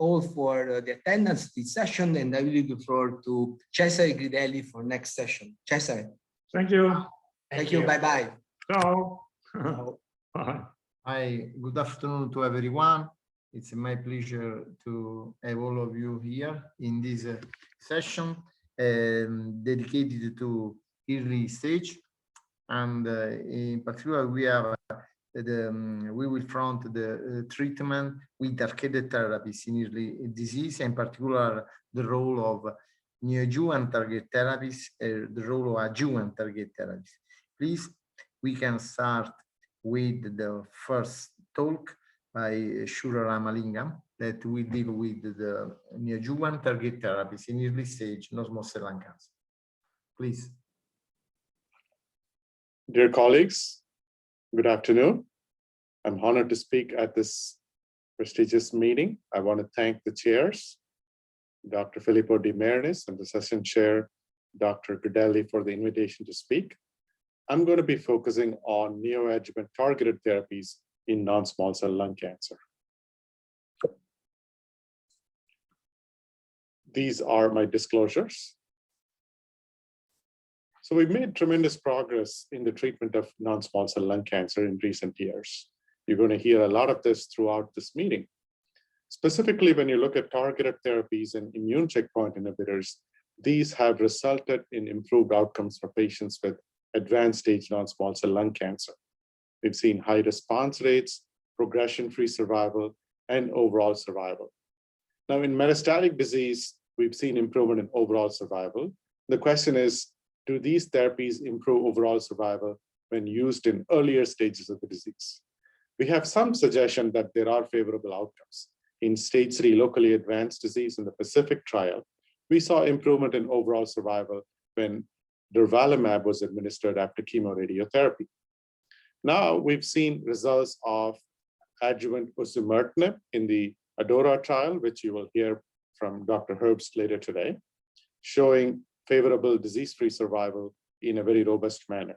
all for the attendance of this session, and I will leave the floor to Cesare Gridelli for next session. Cesare. Thank you. Thank you. Bye-bye. Ciao. Ciao. Bye. Hi, good afternoon to everyone. It's my pleasure to have all of you here in this session dedicated to early stage. And in particular, we will front the treatment with targeted therapies in early disease, in particular the role of neoadjuvant target therapies, the role of adjuvant target therapies. Please, we can start with the first talk by Shura Ramalingam that will deal with the neoadjuvant target therapies in early stage non-small cell lung cancer. Please. Dear colleagues, good afternoon. I'm honored to speak at this prestigious meeting. I want to thank the chairs, Dr. Filippo De Marinis and the session chair, Dr. Gridelli, for the invitation to speak. I'm going to be focusing on neoadjuvant targeted therapies in non-small cell lung cancer. These are my disclosures. So we've made tremendous progress in the treatment of non-small cell lung cancer in recent years. You're going to hear a lot of this throughout this meeting. Specifically, when you look at targeted therapies and immune checkpoint inhibitors, these have resulted in improved outcomes for patients with advanced stage non-small cell lung cancer. We've seen high response rates, progression-free survival, and overall survival. Now, in metastatic disease, we've seen improvement in overall survival. The question is, do these therapies improve overall survival when used in earlier stages of the disease? We have some suggestion that there are favorable outcomes. In stage 3 locally advanced disease in the Pacific trial, we saw improvement in overall survival when durvalumab was administered after chemoradiotherapy. Now we've seen results of adjuvant osimertinib in the ADAURA trial, which you will hear from Dr. Herbst later today, showing favorable disease-free survival in a very robust manner.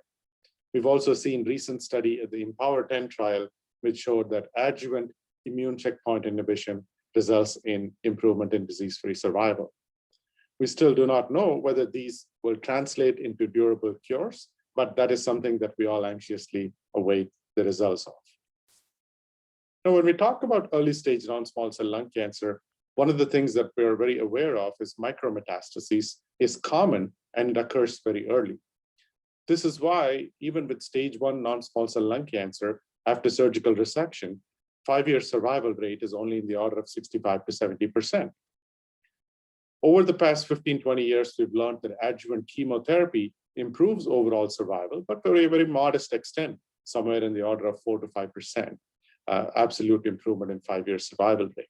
We've also seen recent study at the EMPOWER-10 trial, which showed that adjuvant immune checkpoint inhibition results in improvement in disease-free survival. We still do not know whether these will translate into durable cures, but that is something that we all anxiously await the results of. Now, when we talk about early stage non-small cell lung cancer, one of the things that we're very aware of is micrometastases is common and it occurs very early. This is why even with stage 1 non-small cell lung cancer, after surgical resection, 5-year survival rate is only in the order of 65 to 70%. Over the past 15, 20 years, we've learned that adjuvant chemotherapy improves overall survival, but to a very modest extent, somewhere in the order of 4 to 5%, absolute improvement in 5-year survival rate.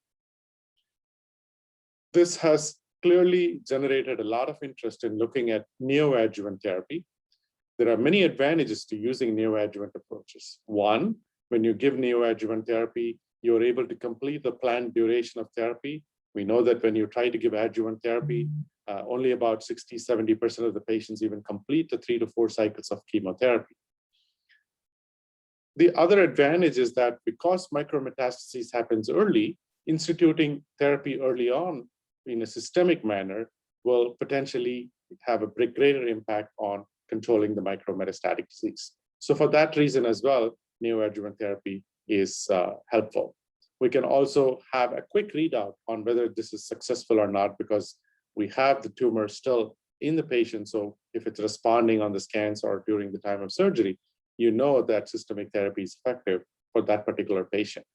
This has clearly generated a lot of interest in looking at neoadjuvant therapy. There are many advantages to using neoadjuvant approaches. One, when you give neoadjuvant therapy, you're able to complete the planned duration of therapy. We know that when you try to give adjuvant therapy, only about 60, 70% of the patients even complete the 3 to 4 cycles of chemotherapy. The other advantage is that because micrometastases happens early, instituting therapy early on in a systemic manner will potentially have a greater impact on controlling the micrometastatic disease. So for that reason as well, neoadjuvant therapy is helpful. We can also have a quick readout on whether this is successful or not because we have the tumor still in the patient. So if it's responding on the scans or during the time of surgery, you know that systemic therapy is effective for that particular patient.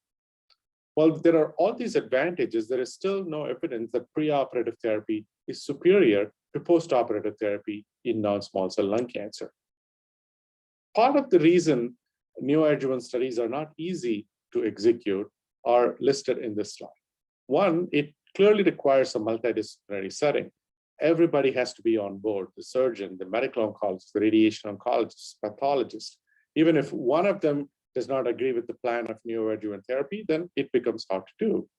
While there are all these advantages, there is still no evidence that preoperative therapy is superior to postoperative therapy in non-small cell lung cancer. Part of the reason neoadjuvant studies are not easy to execute are listed in this slide. One, it clearly requires a multidisciplinary setting. Everybody has to be on board, the surgeon, the medical oncologist, the radiation oncologist, pathologist. Even if one of them does not agree with the plan of neoadjuvant therapy, then it becomes hard to do.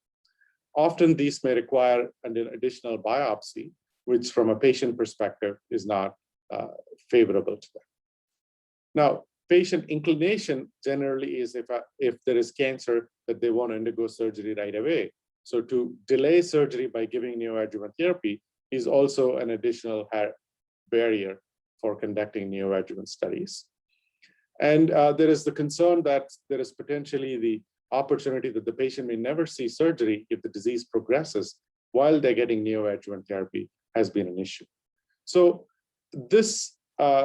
Often these may require an additional biopsy, which from a patient perspective is not favorable to them. Now, patient inclination generally is if there is cancer that they want to undergo surgery right away. So to delay surgery by giving neoadjuvant therapy is also an additional barrier for conducting neoadjuvant studies. And there is the concern that there is potentially the opportunity that the patient may never see surgery if the disease progresses while they're getting neoadjuvant therapy has been an issue. So this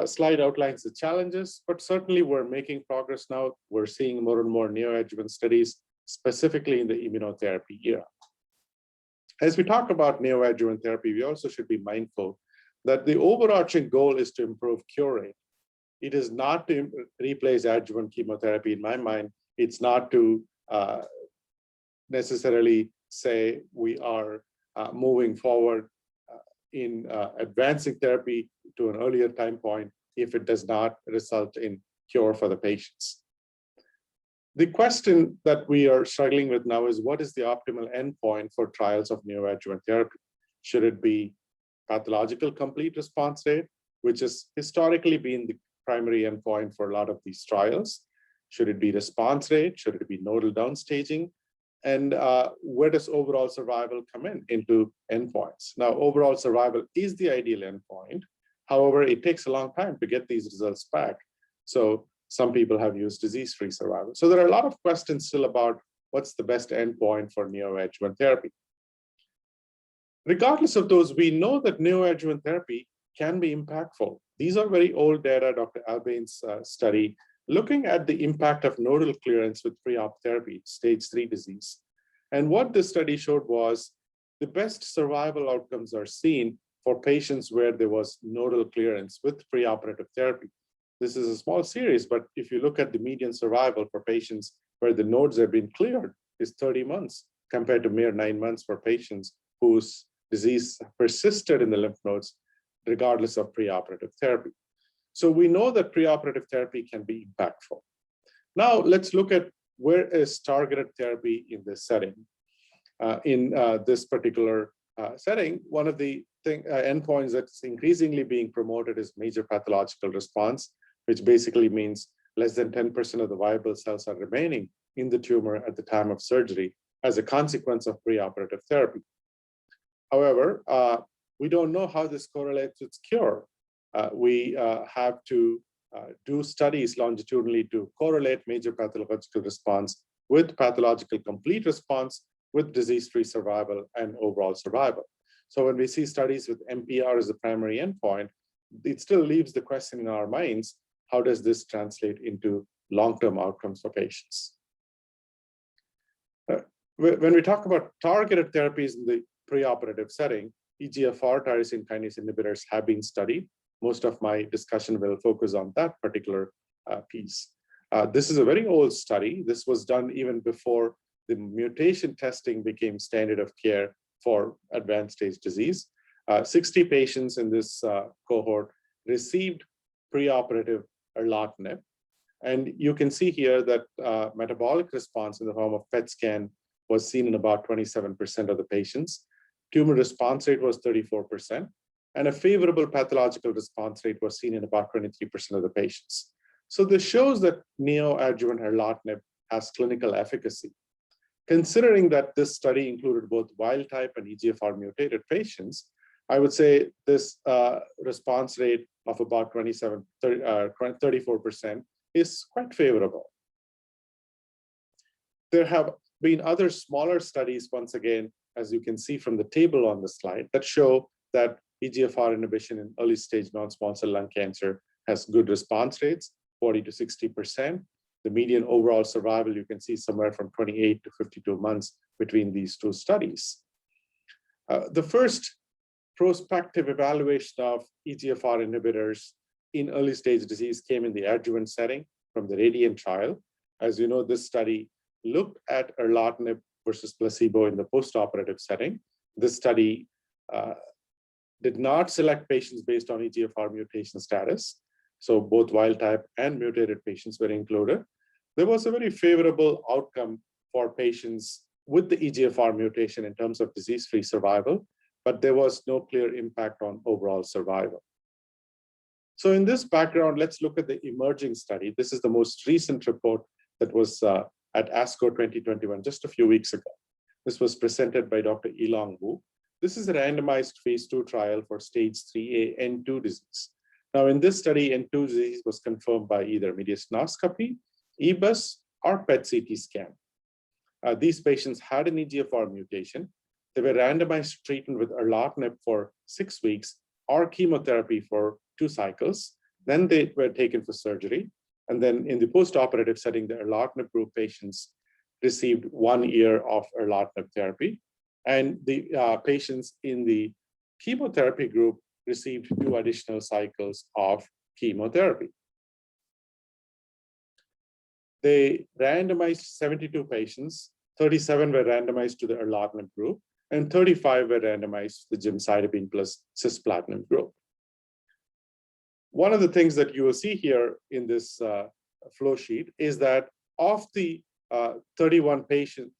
slide outlines the challenges, but certainly we're making progress now. We're seeing more and more neoadjuvant studies, specifically in the immunotherapy era. As we talk about neoadjuvant therapy, we also should be mindful that the overarching goal is to improve cure rate. It is not to replace adjuvant chemotherapy in my mind. It's not to necessarily say we are moving forward in advancing therapy to an earlier time point if it does not result in cure for the patients. The question that we are struggling with now is what is the optimal endpoint for trials of neoadjuvant therapy? Should it be pathological complete response rate, which has historically been the primary endpoint for a lot of these trials? Should it be response rate? Should it be nodal downstaging? And where does overall survival come into endpoints? Now, overall survival is the ideal endpoint. However, it takes a long time to get these results back. So some people have used disease-free survival. So there are a lot of questions still about what's the best endpoint for neoadjuvant therapy. Regardless of those, we know that neoadjuvant therapy can be impactful. These are very old data, Dr. Albane's study, looking at the impact of nodal clearance with pre-op therapy, stage 3 disease. And what this study showed was the best survival outcomes are seen for patients where there was nodal clearance with preoperative therapy. This is a small series, but if you look at the median survival for patients where the nodes have been cleared is 30 months compared to mere 9 months for patients whose disease persisted in the lymph nodes regardless of preoperative therapy. So we know that preoperative therapy can be impactful. Now let's look at where is targeted therapy in this setting. In this particular setting, one of the endpoints that's increasingly being promoted is major pathological response, which basically means less than 10% of the viable cells are remaining in the tumor at the time of surgery as a consequence of preoperative therapy. However, we don't know how this correlates with cure. We have to do studies longitudinally to correlate major pathological response with pathological complete response with disease-free survival and overall survival. So when we see studies with MPR as the primary endpoint, it still leaves the question in our minds, how does this translate into long-term outcomes for patients? When we talk about targeted therapies in the preoperative setting, EGFR tyrosine kinase inhibitors have been studied. Most of my discussion will focus on that particular piece. This is a very old study. This was done even before the mutation testing became standard of care for advanced stage disease. 60 patients in this cohort received preoperative erlotinib. And you can see here that metabolic response in the form of PET scan was seen in about 27% of the patients. Tumor response rate was 34%. And a favorable pathological response rate was seen in about 23% of the patients. So this shows that neoadjuvant erlotinib has clinical efficacy. Considering that this study included both wild type and EGFR mutated patients, I would say this response rate of about 34% is quite favorable. There have been other smaller studies, once again, as you can see from the table on the slide, that show that EGFR inhibition in early stage non-small cell lung cancer has good response rates, 40 to 60%. The median overall survival, you can see somewhere from 28 to 52 months between these two studies. The first prospective evaluation of EGFR inhibitors in early stage disease came in the adjuvant setting from the RADIANT trial. As you know, this study looked at erlotinib versus placebo in the postoperative setting. This study did not select patients based on EGFR mutation status. So both wild type and mutated patients were included. There was a very favorable outcome for patients with the EGFR mutation in terms of disease-free survival, but there was no clear impact on overall survival. So in this background, let's look at the emerging study. This is the most recent report that was at ASCO 2021, just a few weeks ago. This was presented by Dr. Yilong Wu. This is a randomized phase 2 trial for stage 3A N2 disease. Now, in this study, N2 disease was confirmed by either mediastinoscopy, EBUS, or PET-CT scan. These patients had an EGFR mutation. They were randomized to treatment with erlotinib for 6 weeks or chemotherapy for 2 cycles. Then they were taken for surgery. And then in the post-operative setting, the erlotinib group patients received 1 year of erlotinib therapy. And the patients in the chemotherapy group received 2 additional cycles of chemotherapy. They randomized 72 patients, 37 were randomized to the erlotinib group, and 35 were randomized to the gemcitabine plus cisplatin group. One of the things that you will see here in this flow sheet is that of the 37 patients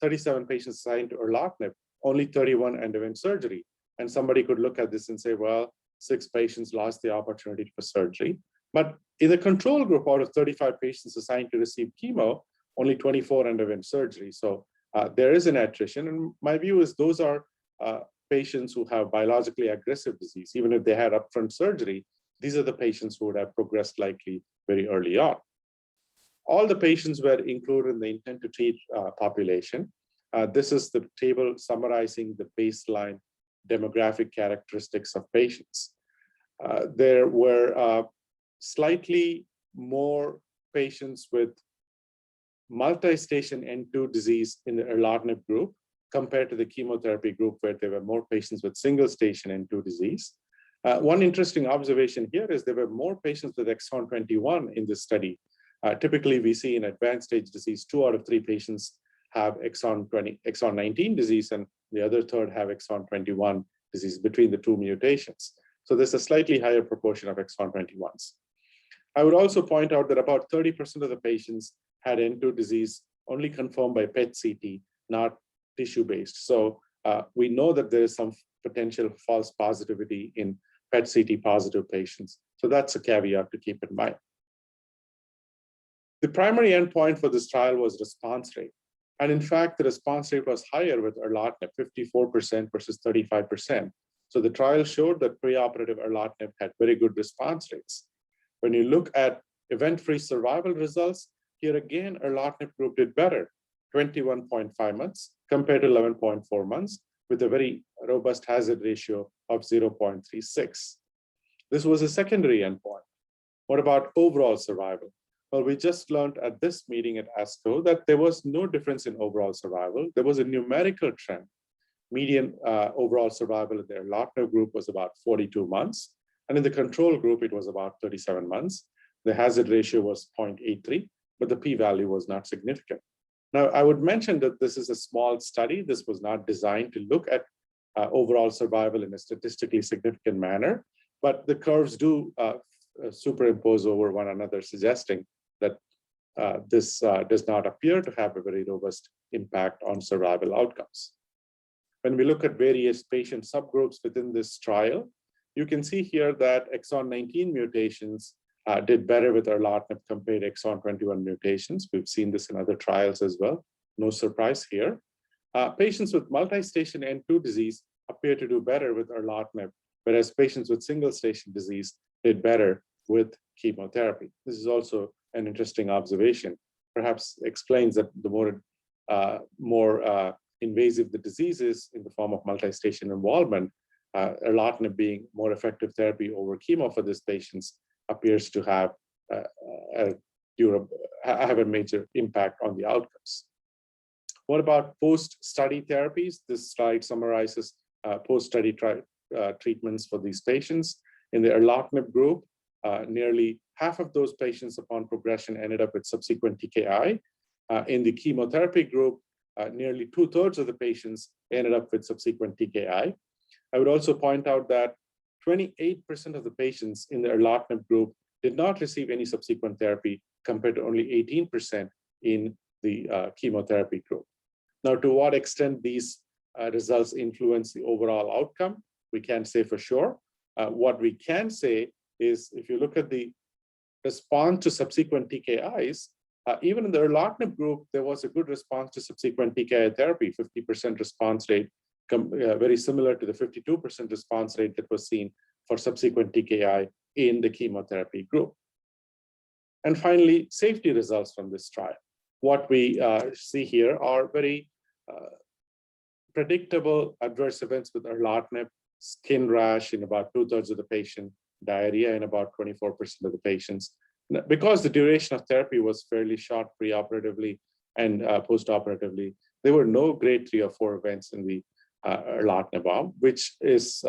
assigned to erlotinib, only 31 underwent surgery. And somebody could look at this and say, well, 6 patients lost the opportunity for surgery. But in the control group, out of 35 patients assigned to receive chemo, only 24 underwent surgery. So there is an attrition. And my view is those are patients who have biologically aggressive disease. Even if they had upfront surgery, these are the patients who would have progressed likely very early on. All the patients were included in the intent to treat population. This is the table summarizing the baseline demographic characteristics of patients. There were slightly more patients with multi-station N2 disease in the erlotinib group compared to the chemotherapy group, where there were more patients with single-station N2 disease. One interesting observation here is there were more patients with exon 21 in this study. Typically, we see in advanced stage disease, 2 out of 3 patients have exon 19 disease, and the other third have exon 21 disease between the 2 mutations. So there's a slightly higher proportion of exon 21s. I would also point out that about 30% of the patients had N2 disease only confirmed by PET-CT, not tissue-based. So we know that there is some potential false positivity in PET-CT positive patients. So that's a caveat to keep in mind. The primary endpoint for this trial was response rate. And in fact, the response rate was higher with erlotinib, 54% versus 35%. So the trial showed that preoperative erlotinib had very good response rates. When you look at event-free survival results, here again, erlotinib group did better, 21.5 months compared to 11.4 months, with a very robust hazard ratio of 0.36. This was a secondary endpoint. What about overall survival? Well, we just learned at this meeting at ASCO that there was no difference in overall survival. There was a numerical trend. Median overall survival in the erlotinib group was about 42 months. And in the control group, it was about 37 months. The hazard ratio was 0.83, but the p-value was not significant. Now, I would mention that this is a small study. This was not designed to look at overall survival in a statistically significant manner, but the curves do superimpose over one another, suggesting that this does not appear to have a very robust impact on survival outcomes. When we look at various patient subgroups within this trial, you can see here that exon 19 mutations did better with erlotinib compared to exon 21 mutations. We've seen this in other trials as well. No surprise here. Patients with multi-station N2 disease appear to do better with erlotinib, whereas patients with single-station disease did better with chemotherapy. This is also an interesting observation. Perhaps explains that the more invasive the disease is in the form of multi-station involvement, erlotinib being more effective therapy over chemo for these patients appears to have a major impact on the outcomes. What about post-study therapies? This slide summarizes post-study treatments for these patients. In the erlotinib group, nearly half of those patients upon progression ended up with subsequent TKI. In the chemotherapy group, nearly 2/3 of the patients ended up with subsequent TKI. I would also point out that 28% of the patients in the erlotinib group did not receive any subsequent therapy compared to only 18% in the chemotherapy group. Now, to what extent these results influence the overall outcome, we can't say for sure. What we can say is if you look at the response to subsequent TKIs, Even in the erlotinib group, there was a good response to subsequent TKI therapy, 50% response rate, very similar to the 52% response rate that was seen for subsequent TKI in the chemotherapy group. And finally, safety results from this trial. What we see here are very predictable adverse events with erlotinib, skin rash in about 2/3 of the patient, diarrhea in about 24% of the patients. Because the duration of therapy was fairly short preoperatively and postoperatively, there were no grade 3 or 4 events in the erlotinib arm, which is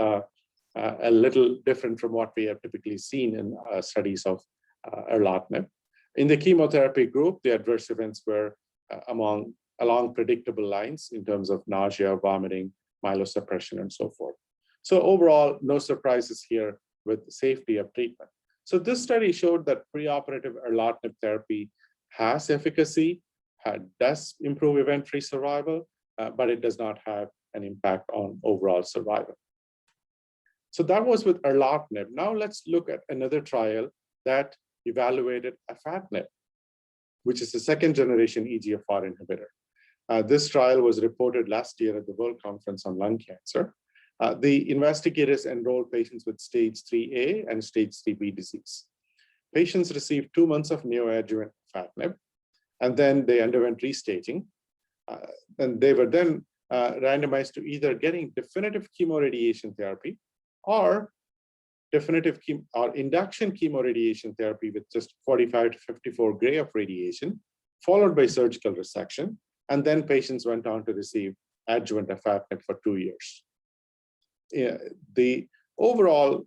a little different from what we have typically seen in studies of erlotinib. In the chemotherapy group, the adverse events were along predictable lines in terms of nausea, vomiting, myelosuppression, and so forth. So overall, no surprises here with safety of treatment. So this study showed that preoperative erlotinib therapy has efficacy, does improve event-free survival, but it does not have an impact on overall survival. So that was with erlotinib. Now let's look at another trial that evaluated afatinib, which is the second-generation EGFR inhibitor. This trial was reported last year at the World Conference on Lung Cancer. The investigators enrolled patients with stage 3A and stage 3B disease. Patients received 2 months of neoadjuvant afatinib, and then they underwent restaging. And they were then randomized to either getting definitive chemoradiation therapy or induction chemoradiation therapy with just 45 to 54 gray of radiation, followed by surgical resection. And then patients went on to receive adjuvant afatinib for 2 years. The overall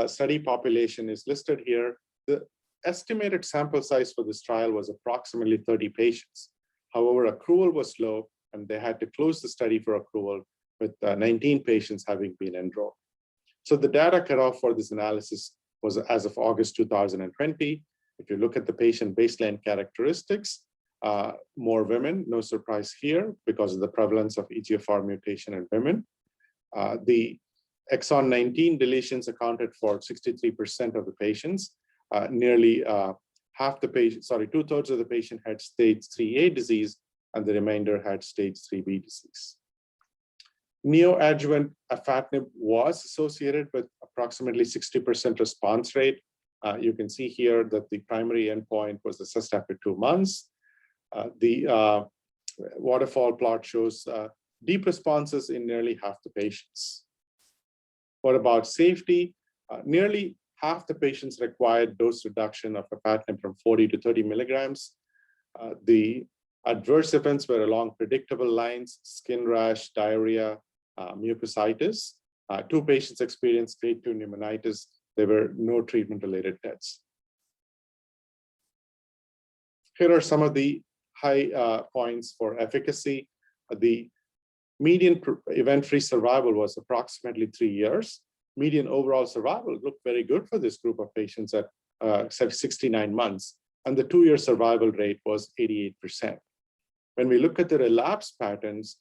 study population is listed here. The estimated sample size for this trial was approximately 30 patients. However, accrual was slow, and they had to close the study for accrual with 19 patients having been enrolled. So the data cutoff for this analysis was as of August 2020. If you look at the patient baseline characteristics, more women, no surprise here because of the prevalence of EGFR mutation in women. The exon 19 deletions accounted for 63% of the patients. Nearly half the patient, 2/3 of the patient had stage 3A disease, and the remainder had stage 3B disease. Neoadjuvant afatinib was associated with approximately 60% response rate. You can see here that the primary endpoint was assessed after 2 months. The waterfall plot shows deep responses in nearly half the patients. What about safety? Nearly half the patients required dose reduction of afatinib from 40 to 30 milligrams. The adverse events were along predictable lines: skin rash, diarrhea, mucositis. 2 patients experienced grade 2 pneumonitis. There were no treatment-related deaths. Here are some of the high points for efficacy. The median event-free survival was approximately 3 years. Median overall survival looked very good for this group of patients at 69 months, and the 2-year survival rate was 88%. When we look at the relapse patterns,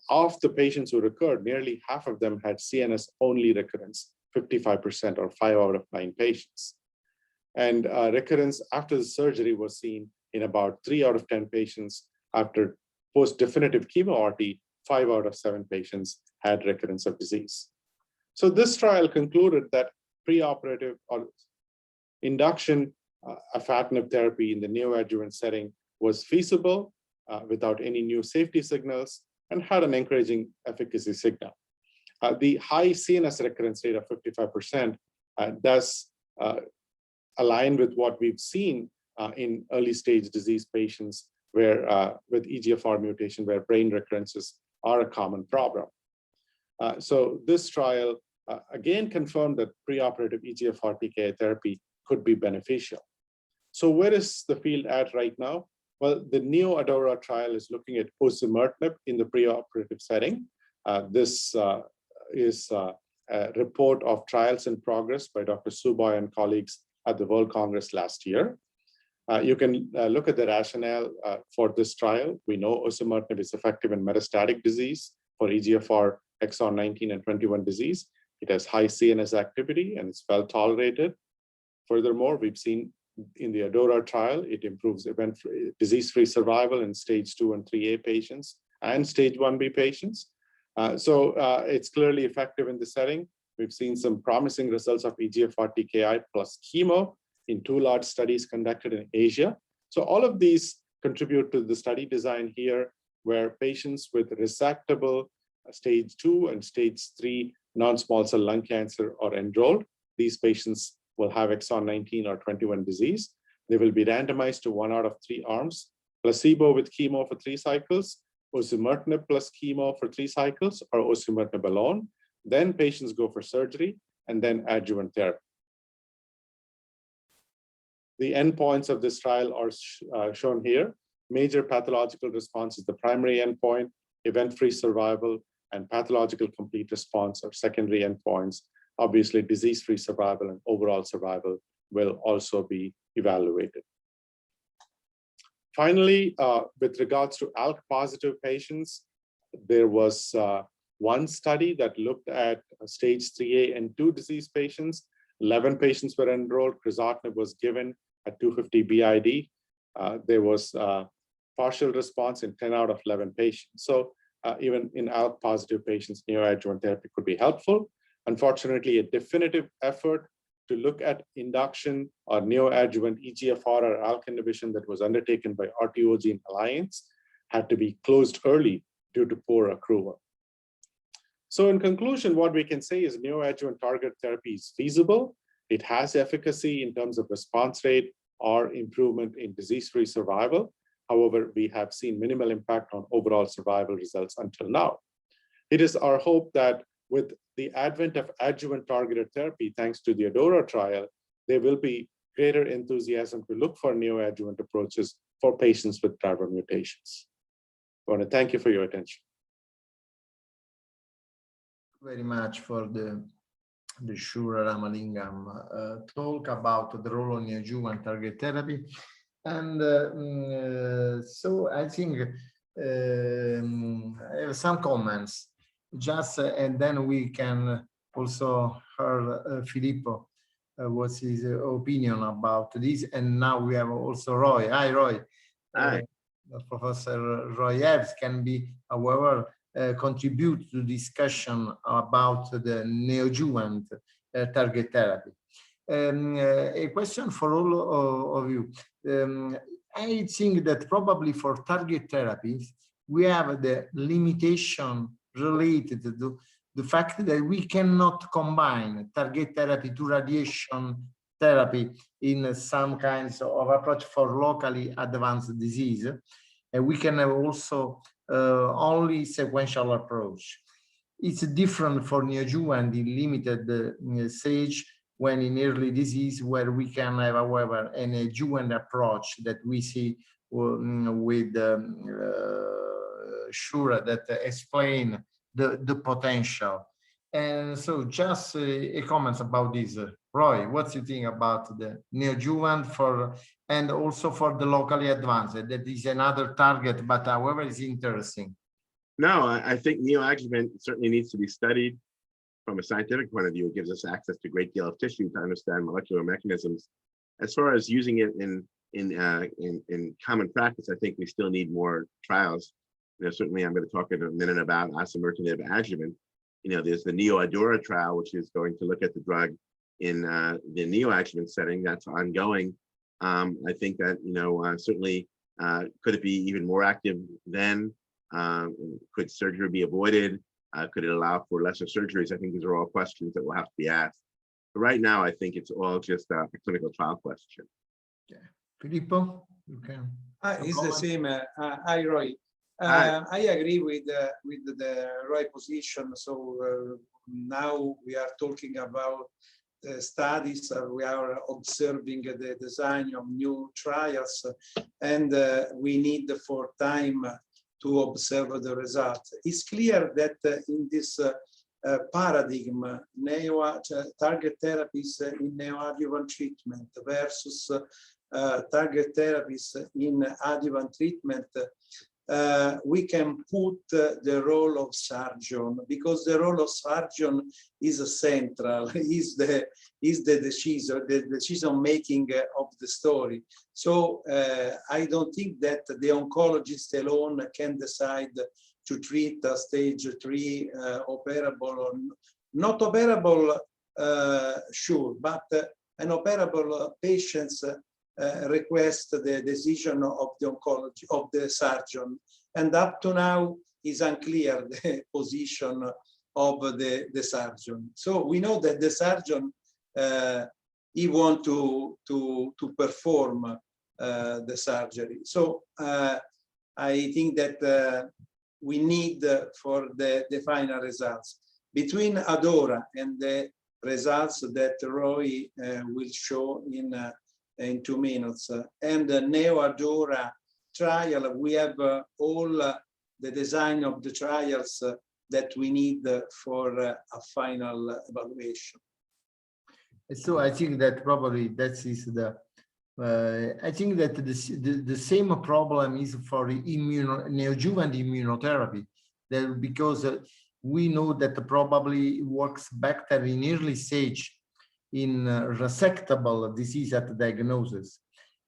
of the patients who recurred, nearly half of them had CNS-only recurrence, 55%, or 5 out of 9 patients. And recurrence after the surgery was seen in about 3 out of 10 patients. After post-definitive chemo-RT, 5 out of 7 patients had recurrence of disease. So this trial concluded that preoperative or induction afatinib therapy in the neoadjuvant setting was feasible without any new safety signals and had an encouraging efficacy signal. The high CNS recurrence rate of 55% does align with what we've seen in early stage disease patients where with EGFR mutation, where brain recurrences are a common problem. So this trial again confirmed that preoperative EGFR TKI therapy could be beneficial. So where is the field at right now? Well, the NEO-ADAURA trial is looking at osimertinib in the preoperative setting. This is a report of trials in progress by Dr. Suboy and colleagues at the World Congress last year. You can look at the rationale for this trial. We know osimertinib is effective in metastatic disease for EGFR exon 19 and 21 disease. It has high CNS activity and it's well tolerated. Furthermore, we've seen In the ADORA trial, it improves disease-free survival in stage 2 and 3A patients and stage 1B patients. So it's clearly effective in the setting. We've seen some promising results of EGFR TKI plus chemo in 2 large studies conducted in Asia. So all of these contribute to the study design here, where patients with resectable stage 2 and stage 3 non-small cell lung cancer are enrolled. These patients will have exon 19 or 21 disease. They will be randomized to 1 out of 3 arms, placebo with chemo for 3 cycles, osimertinib plus chemo for 3 cycles, or osimertinib alone. Then patients go for surgery and then adjuvant therapy. The endpoints of this trial are shown here. Major pathological response is the primary endpoint, event-free survival, and pathological complete response are secondary endpoints. Obviously, disease-free survival and overall survival will also be evaluated. Finally, with regards to ALK-positive patients, there was one study that looked at stage 3A and 2 disease patients. 11 patients were enrolled. Crizotinib was given at 250 BID. There was partial response in 10 out of 11 patients. So even in ALK-positive patients, neoadjuvant therapy could be helpful. Unfortunately, a definitive effort to look at induction or neoadjuvant EGFR or ALK inhibition that was undertaken by RTOgene Alliance had to be closed early due to poor accrual. So in conclusion, what we can say is neoadjuvant target therapy is feasible. It has efficacy in terms of response rate or improvement in disease-free survival. However, we have seen minimal impact on overall survival results until now. It is our hope that with the advent of adjuvant targeted therapy, thanks to the ADORA trial, there will be greater enthusiasm to look for neoadjuvant approaches for patients with driver mutations. I want to thank you for your attention. Very much for the Shura Ramalingam talk about the role of neoadjuvant target therapy. And so I think I have some comments, just and then we can also hear Filippo what's his opinion about this. And now we have also Roy. Hi, Roy. Hi. Professor Roy Eves can be, however, contribute to discussion about the neoadjuvant target therapy. A question for all of you. I think that probably for target therapies, we have the limitation related to the fact that we cannot combine target therapy to radiation therapy in some kinds of approach for locally advanced disease. And we can have also only sequential approach. It's different for neoadjuvant in limited stage, when in early disease, where we can have, however, an adjuvant approach that we see with Shura that explain the potential. And so just a comment about this. Roy, what do you think about the neoadjuvant for, and also for the locally advanced? That is another target, but however is interesting. No, I think neoadjuvant certainly needs to be studied from a scientific point of view. It gives us access to a great deal of tissue to understand molecular mechanisms. As far as using it in common practice, I think we still need more trials. You know, certainly I'm going to talk in a minute about osimertinib adjuvant. You know, there's the NeoADORA trial, which is going to look at the drug in the neoadjuvant setting. That's ongoing. I think that, you know, certainly could it be even more active then? Could surgery be avoided? Could it allow for lesser surgeries? I think these are all questions that will have to be asked. But right now, I think it's all just a clinical trial question. Okay. Filippo, you can. It's the same. Hi, Roy. I agree with the Roy position. So now we are talking about studies. We are observing the design of new trials, and we need for time to observe the results. It's clear that in this paradigm, target therapies in neoadjuvant treatment versus target therapies in adjuvant treatment, we can put the role of surgeon, because the role of surgeon is central, is the decision making of the story. So I don't think that the oncologist alone can decide to treat a stage 3 operable or not operable, sure, but an operable patient's request the decision of the oncology of the surgeon, and up to now is unclear the position of the surgeon. So we know that the surgeon he want to perform the surgery. So I think that we need for the final results between ADORA and the results that Roy will show in 2 minutes, and the neo-ADORA trial, we have all the design of the trials that we need for a final evaluation. So I think that probably that is the, I think that the same problem is for neoadjuvant immunotherapy, that because we know that probably works better in early stage in resectable disease at diagnosis,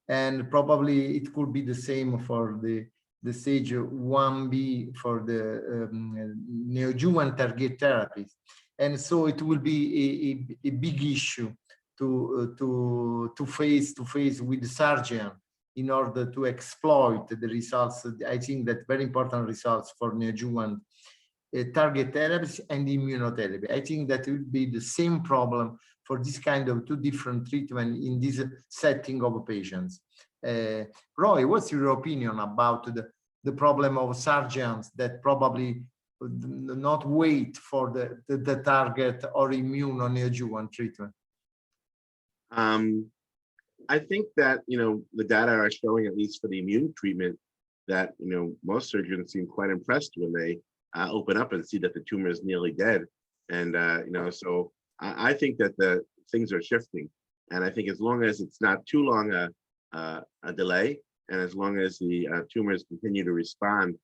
and probably it could be the same for the stage 1B for the neoadjuvant target therapies, and so it will be a big issue to face with the surgeon in order to exploit the results. I think that very important results for neoadjuvant target therapies and immunotherapy. I think that it will be the same problem for this kind of 2 different treatment in this setting of patients. Roy, what's your opinion about the problem of surgeons that probably not wait for the target or immune or neoadjuvant treatment? I think that, the data are showing, at least for the immune treatment, that, most surgeons seem quite impressed when they open up and see that the tumor is nearly dead. And, so I think that the things are shifting. And I think as long as it's not too long a delay, and as long as the tumors continue to respond,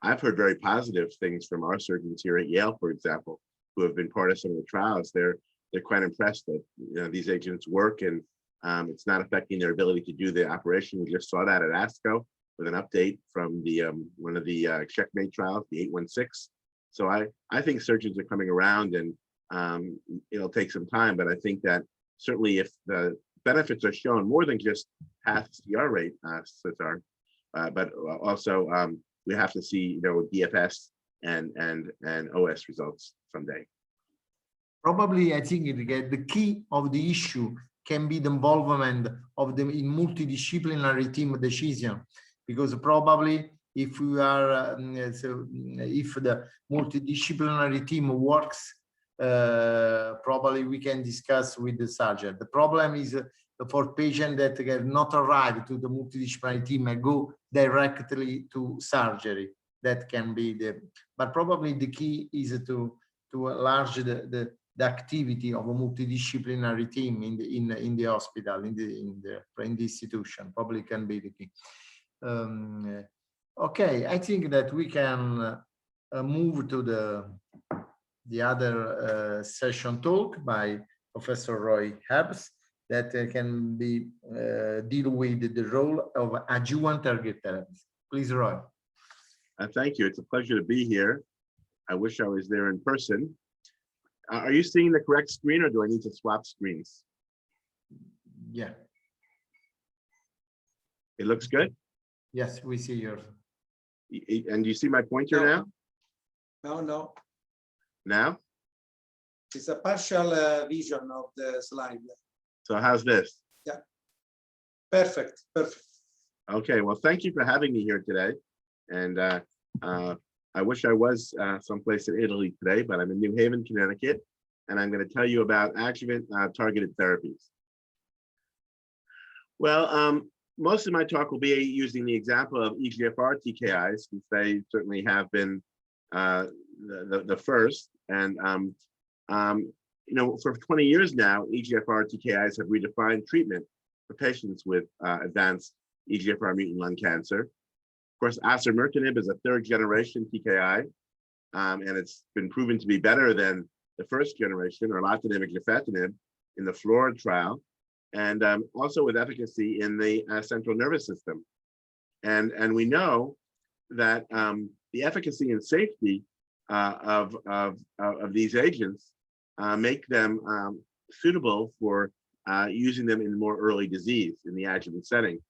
I've heard very positive things from our surgeons here at Yale, for example, who have been part of some of the trials. They're quite impressed that these agents work, and it's not affecting their ability to do the operation. We just saw that at ASCO with an update from the one of the checkmate trials, the 816. So I think surgeons are coming around, and it'll take some time, but I think that certainly if the benefits are shown more than just half CR rate, Cesar, but also we have to see, DFS and OS results someday. Probably, I think the key of the issue can be the involvement of the multidisciplinary team decision, because probably if we are, if the multidisciplinary team works, probably we can discuss with the surgeon. The problem is for patients that have not arrived to the multidisciplinary team and go directly to surgery. That can be but probably the key is to enlarge the activity of a multidisciplinary team in the hospital, in the institution. Probably can be the key. Okay, I think that we can move to the other session talk by Professor Roy Herbst that can be deal with the role of adjuvant target therapies. Please, Roy. Thank you. It's a pleasure to be here. I wish I was there in person. Are you seeing the correct screen, or do I need to swap screens? Yeah. It looks good? Yes, we see yours. And do you see my pointer now? No. Now? It's a partial vision of the slide. So how's this? Yeah. Perfect. Okay, well, thank you for having me here today. And I wish I was someplace in Italy today, but I'm in New Haven, Connecticut, and I'm going to tell you about adjuvant targeted therapies. Well, most of my talk will be using the example of EGFR TKIs, since they certainly have been the first. And for 20 years now, EGFR TKIs have redefined treatment for patients with advanced EGFR mutant lung cancer. Of course, osimertinib is a third-generation TKI, and it's been proven to be better than the first generation, erlotinib and gefitinib, in the FLORA trial, and also with efficacy in the central nervous system. And we know that the efficacy and safety of these agents make them suitable for using them in more early disease in the adjuvant setting.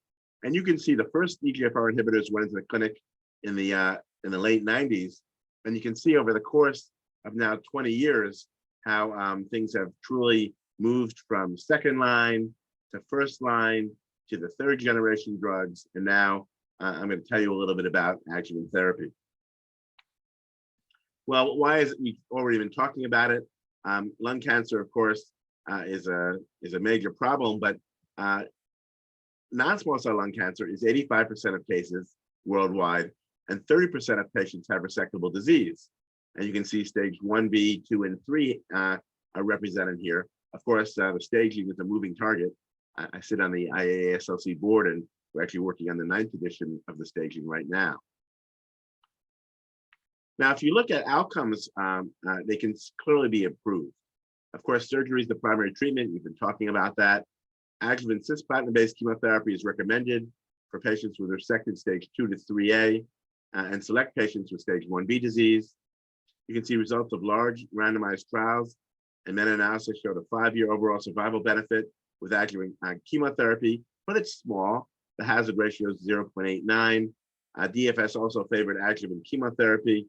And you can see the first EGFR inhibitors went into the clinic in the late 90s, and you can see over the course of now 20 years how things have truly moved from second line to first line to the third generation drugs, and now I'm going to tell you a little bit about adjuvant therapy. Well, why is it? We've already been talking about it. Lung cancer, of course, is a major problem, but non-small cell lung cancer is 85% of cases worldwide, and 30% of patients have resectable disease. And you can see stage 1B, 2, and 3 are represented here. Of course, the staging is a moving target. I sit on the IASLC board, and we're actually working on the 9th edition of the staging right now. Now, if you look at outcomes, they can clearly be improved. Of course, surgery is the primary treatment. We've been talking about that. Adjuvant cisplatin-based chemotherapy is recommended for patients with resected stage 2 to 3A and select patients with stage 1B disease. You can see results of large randomized trials, and meta-analysis showed a 5-year overall survival benefit with adjuvant chemotherapy, but it's small. The hazard ratio is 0.89. DFS also favored adjuvant chemotherapy,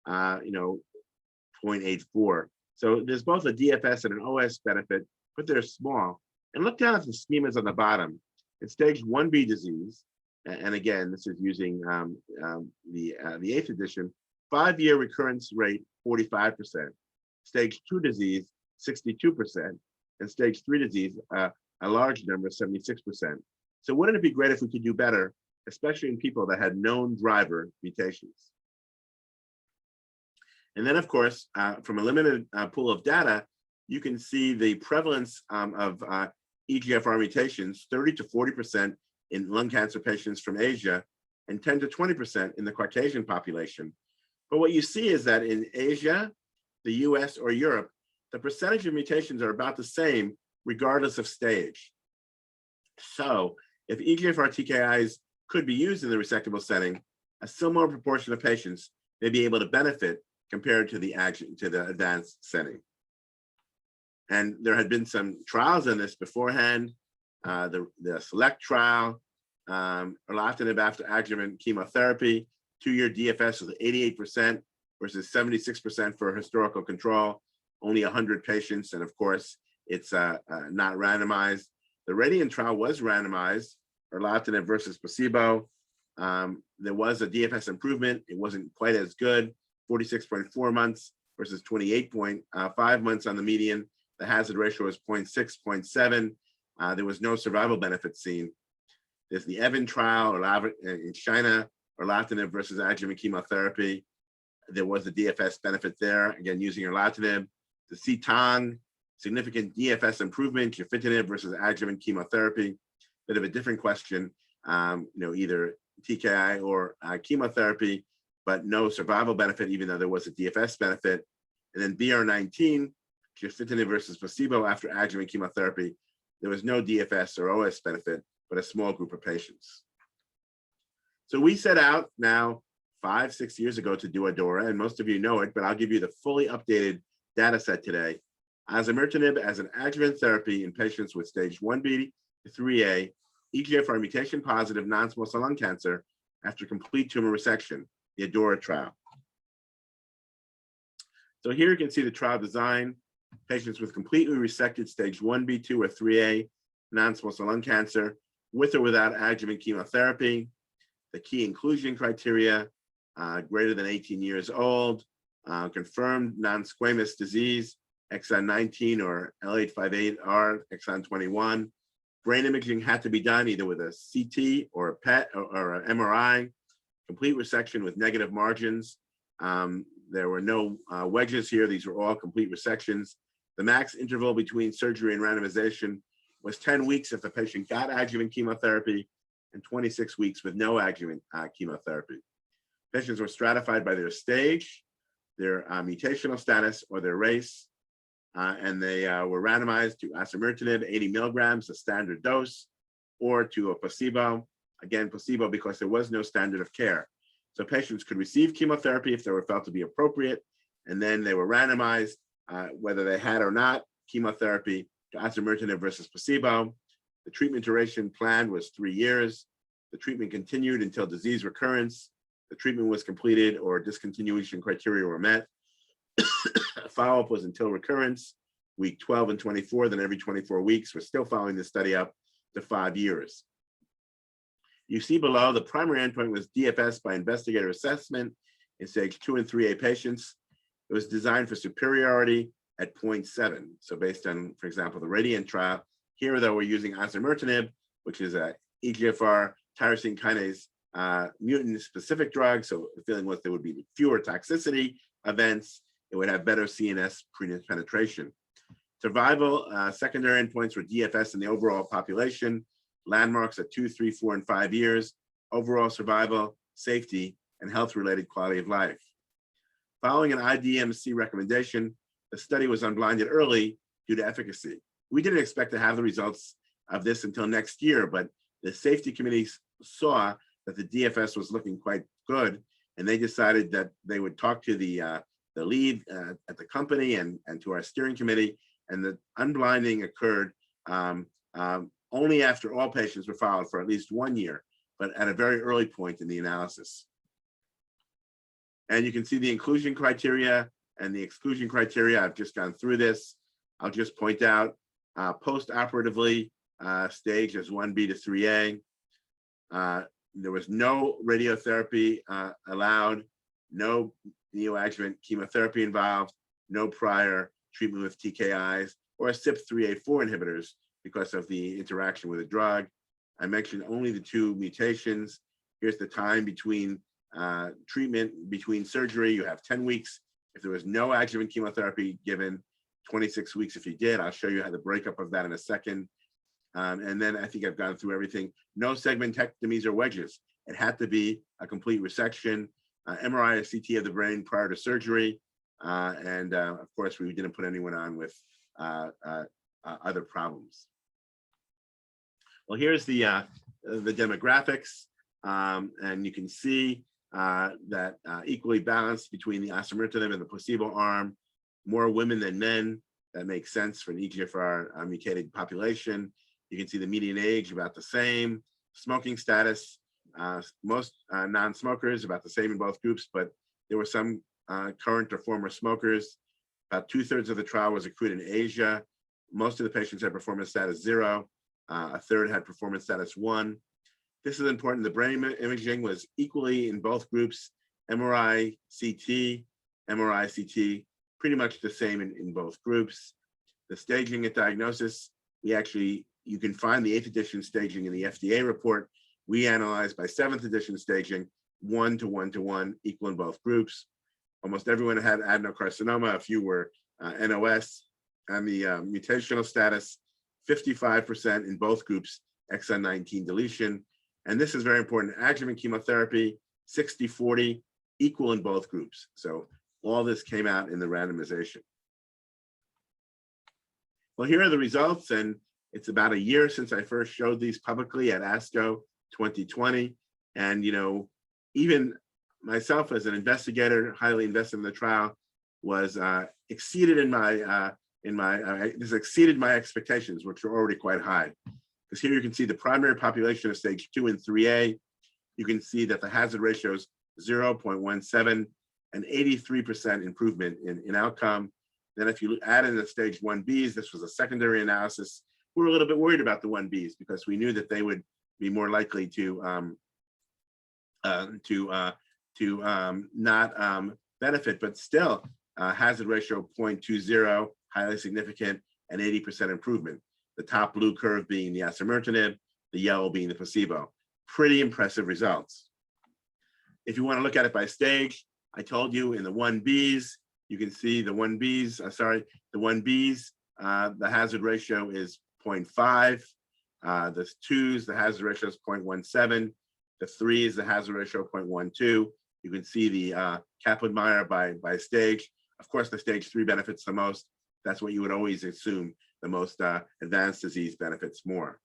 0.84. So there's both a DFS and an OS benefit, but they're small. And look down at the schemas on the bottom. In stage 1B disease, and again, this is using the 8th edition, 5-year recurrence rate, 45%. Stage 2 disease, 62%. And stage 3 disease, a large number, 76%. So wouldn't it be great if we could do better, especially in people that had known driver mutations? And then, of course, from a limited pool of data, you can see the prevalence of EGFR mutations, 30 to 40% in lung cancer patients from Asia, and 10 to 20% in the Caucasian population. But what you see is that in Asia, the US, or Europe, the percentage of mutations are about the same, regardless of stage. So if EGFR TKIs could be used in the resectable setting, a similar proportion of patients may be able to benefit compared to the advanced setting. And there had been some trials on this beforehand. The SELECT trial, erlotinib after adjuvant chemotherapy, 2-year DFS was 88% versus 76% for historical control, only 100 patients, and of course, it's not randomized. The RADIANT trial was randomized, erlotinib versus placebo. There was a DFS improvement. It wasn't quite as good, 46.4 months versus 28.5 months on the median. The hazard ratio was 0.6, 0.7. There was no survival benefit seen. There's the EVAN trial in China, erlotinib versus adjuvant chemotherapy. There was a DFS benefit there, again, using erlotinib. The CTONG, significant DFS improvement, gefitinib versus adjuvant chemotherapy. Bit of a different question, either TKI or chemotherapy, but no survival benefit, even though there was a DFS benefit. And then BR19, gefitinib versus placebo after adjuvant chemotherapy. There was no DFS or OS benefit, but a small group of patients. So we set out now 5-6 years ago to do ADAURA, and most of you know it, but I'll give you the fully updated data set today. Osimertinib as an adjuvant therapy in patients with stage 1B to 3A, EGFR mutation positive non-small cell lung cancer after complete tumor resection, the ADAURA trial. So here you can see the trial design. Patients with completely resected stage 1B, 2, or 3A non-small cell lung cancer with or without adjuvant chemotherapy. The key inclusion criteria, greater than 18 years old, confirmed non-squamous disease, exon 19 or L858R, exon 21. Brain imaging had to be done either with a CT or a PET or an MRI, complete resection with negative margins. There were no wedges here. These were all complete resections. The max interval between surgery and randomization was 10 weeks if the patient got adjuvant chemotherapy and 26 weeks with no adjuvant chemotherapy. Patients were stratified by their stage, their mutational status, or their race, and they were randomized to osimertinib 80 milligrams, the standard dose, or to a placebo. Again, placebo because there was no standard of care. So patients could receive chemotherapy if they were felt to be appropriate, and then they were randomized whether they had or not chemotherapy to osimertinib versus placebo. The treatment duration planned was 3 years. The treatment continued until disease recurrence. The treatment was completed or discontinuation criteria were met. Follow-up was until recurrence, week 12 and 24, then every 24 weeks. We're still following the study up to 5 years. You see below, the primary endpoint was DFS by investigator assessment in stage 2 and 3A patients. It was designed for superiority at 0.7. So based on, for example, the RADIANT trial, here though we're using osimertinib, which is a EGFR tyrosine kinase mutant specific drug. So the feeling was there would be fewer toxicity events. It would have better CNS penetration. Survival secondary endpoints were DFS in the overall population, landmarks at 2, 3, 4, and 5 years, overall survival, safety, and health-related quality of life. Following an IDMC recommendation, the study was unblinded early due to efficacy. We didn't expect to have the results of this until next year, but the safety committee saw that the DFS was looking quite good, and they decided that they would talk to the lead at the company and to our steering committee, and the unblinding occurred only after all patients were followed for at least 1 year, but at a very early point in the analysis. And you can see the inclusion criteria and the exclusion criteria. I've just gone through this. I'll just point out post-operatively stage as 1B to 3A. There was no radiotherapy allowed, no neoadjuvant chemotherapy involved, no prior treatment with TKIs or CYP3A4 inhibitors because of the interaction with the drug. I mentioned only the 2 mutations. Here's the time between treatment, between surgery. You have 10 weeks if there was no adjuvant chemotherapy given, 26 weeks if you did. I'll show you how the breakup of that in a second. And then I think I've gone through everything. No segmentectomies or wedges. It had to be a complete resection, MRI or CT of the brain prior to surgery. And of course, we didn't put anyone on with other problems. Well, here's the demographics. And you can see that equally balanced between the osimertinib and the placebo arm, more women than men. That makes sense for an EGFR mutated population. You can see the median age about the same. Smoking status, most non-smokers about the same in both groups, but there were some current or former smokers. About 2/3 of the trial was accrued in Asia. Most of the patients had performance status 0. A third had performance status 1. This is important. The brain imaging was equally in both groups. MRI, CT, MRI, CT, pretty much the same in both groups. The staging at diagnosis, you can find the 8th edition staging in the FDA report. We analyzed by 7th edition staging, 1 to 1 to 1, equal in both groups. Almost everyone had adenocarcinoma. A few were NOS, and the mutational status, 55% in both groups, exon 19 deletion. And this is very important. Adjuvant chemotherapy, 60-40, equal in both groups. So all this came out in the randomization. Well, here are the results, and it's about a year since I first showed these publicly at ASCO 2020. And even myself as an investigator, highly invested in the trial, was exceeded this exceeded my expectations, which were already quite high. Because here you can see the primary population of stage 2 and 3A. You can see that the hazard ratio is 0.17 and 83% improvement in outcome. Then if you add in the stage 1Bs, this was a secondary analysis. We were a little bit worried about the 1Bs because we knew that they would be more likely to not benefit, but still hazard ratio 0.20, highly significant, and 80% improvement. The top blue curve being the osimertinib, the yellow being the placebo. Pretty impressive results. If you want to look at it by stage, I told you in the 1Bs, you can see the 1Bs, the hazard ratio is 0.5. The 2s, the hazard ratio is 0.17. The 3s, the hazard ratio 0.12. You can see the Kaplan-Meier by stage. Of course, the stage 3 benefits the most. That's what you would always assume. The most advanced disease benefits more.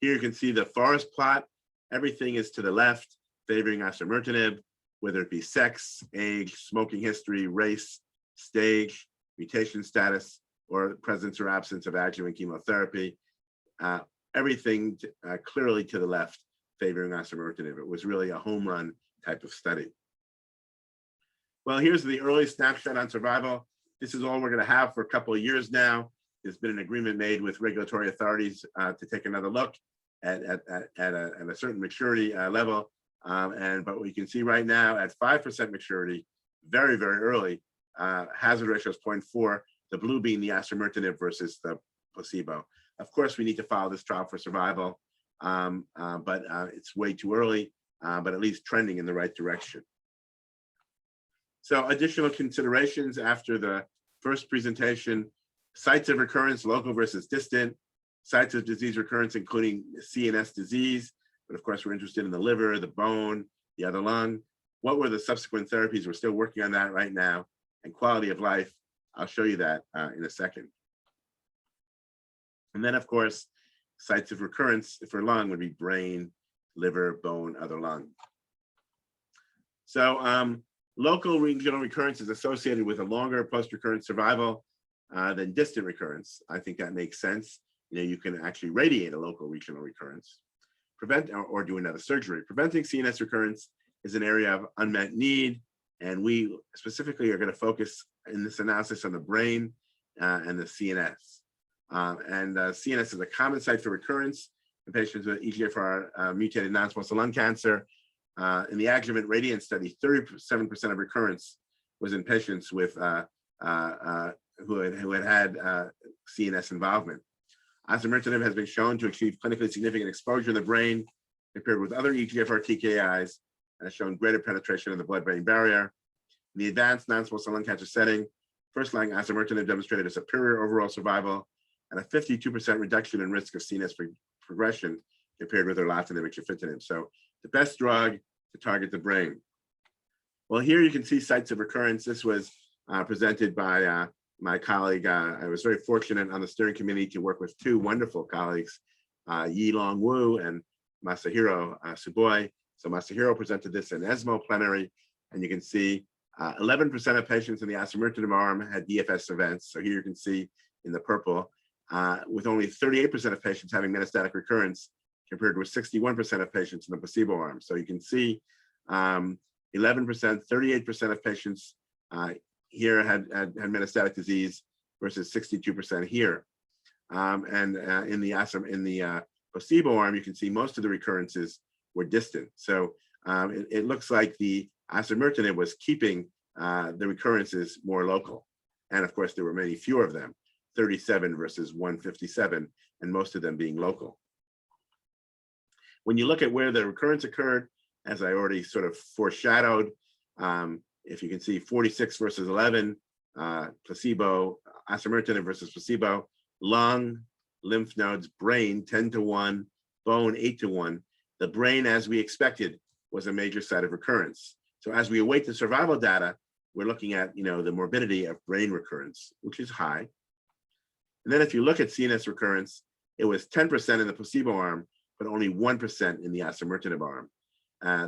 Here you can see the forest plot. Everything is to the left, favoring osimertinib, whether it be sex, age, smoking history, race, stage, mutation status, or presence or absence of adjuvant chemotherapy. Everything clearly to the left, favoring osimertinib. It was really a home run type of study. Well, here's the early snapshot on survival. This is all we're going to have for a couple of years now. There's been an agreement made with regulatory authorities to take another look at a certain maturity level. But we can see right now at 5% maturity, very, very early, hazard ratio is 0.4, the blue being the osimertinib versus the placebo. Of course, we need to follow this trial for survival, but it's way too early, but at least trending in the right direction. So additional considerations after the first presentation: sites of recurrence, local versus distant, sites of disease recurrence, including CNS disease, but of course we're interested in the liver, the bone, the other lung. What were the subsequent therapies? We're still working on that right now. And quality of life, I'll show you that in a second. And then of course, sites of recurrence for lung would be brain, liver, bone, other lung. So local regional recurrence is associated with a longer post-recurrent survival than distant recurrence. I think that makes sense. You know, you can actually radiate a local regional recurrence, prevent or do another surgery. Preventing CNS recurrence is an area of unmet need, and we specifically are going to focus in this analysis on the brain and the CNS. CNS is a common site for recurrence in patients with EGFR mutated non-small cell lung cancer. In the adjuvant radiant study, 37% of recurrence was in patients with who had CNS involvement. Osimertinib has been shown to achieve clinically significant exposure in the brain compared with other EGFR TKIs and has shown greater penetration of the blood-brain barrier. In the advanced non-small cell lung cancer setting, first-line osimertinib demonstrated a superior overall survival and a 52% reduction in risk of CNS progression compared with erlotinib and gefitinib. So the best drug to target the brain. Well, here you can see sites of recurrence. This was presented by my colleague. I was very fortunate on the steering committee to work with two wonderful colleagues, Yi-Long Wu and Masahiro Suboi. So Masahiro presented this in ESMO plenary, and you can see 11% of patients in the osimertinib arm had DFS events. So here you can see in the purple, with only 38% of patients having metastatic recurrence, compared with 61% of patients in the placebo arm. So you can see 11%, 38% of patients here had metastatic disease versus 62% here. In the placebo arm, you can see most of the recurrences were distant. So it looks like the osimertinib was keeping the recurrences more local. And of course, there were many fewer of them, 37 versus 157, and most of them being local. When you look at where the recurrence occurred, as I already sort of foreshadowed, if you can see 46 versus 11, placebo, osimertinib versus placebo, lung, lymph nodes, brain 10-1, bone 8-1. The brain, as we expected, was a major site of recurrence. So as we await the survival data, we're looking at the morbidity of brain recurrence, which is high. And then if you look at CNS recurrence, it was 10% in the placebo arm, but only 1% in the osimertinib arm.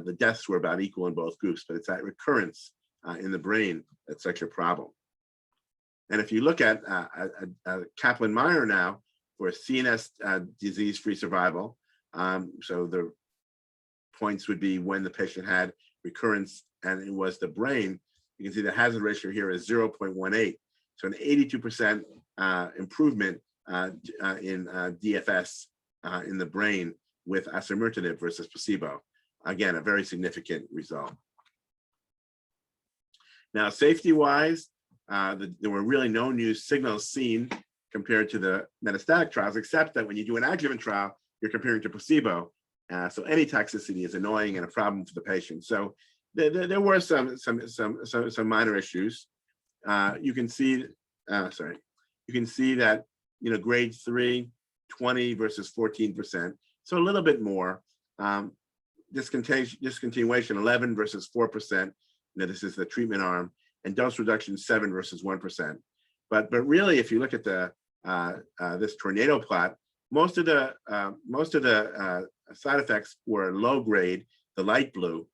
The deaths were about equal in both groups, but it's that recurrence in the brain that's such a problem. And if you look at Kaplan-Meier now for CNS disease-free survival, so the points would be when the patient had recurrence and it was the brain, you can see the hazard ratio here is 0.18. So an 82% improvement in DFS in the brain with osimertinib versus placebo. Again, a very significant result. Now, safety-wise, there were really no new signals seen compared to the metastatic trials, except that when you do an adjuvant trial, you're comparing to placebo. So any toxicity is annoying and a problem for the patient. So there were some minor issues. You can see, you can see that grade 3 20 versus 14%. So a little bit more. Discontinuation 11 versus 4%. This is the treatment arm, and dose reduction 7 versus 1%. But really, if you look at the this tornado plot, most of the side effects were low grade. The light blue,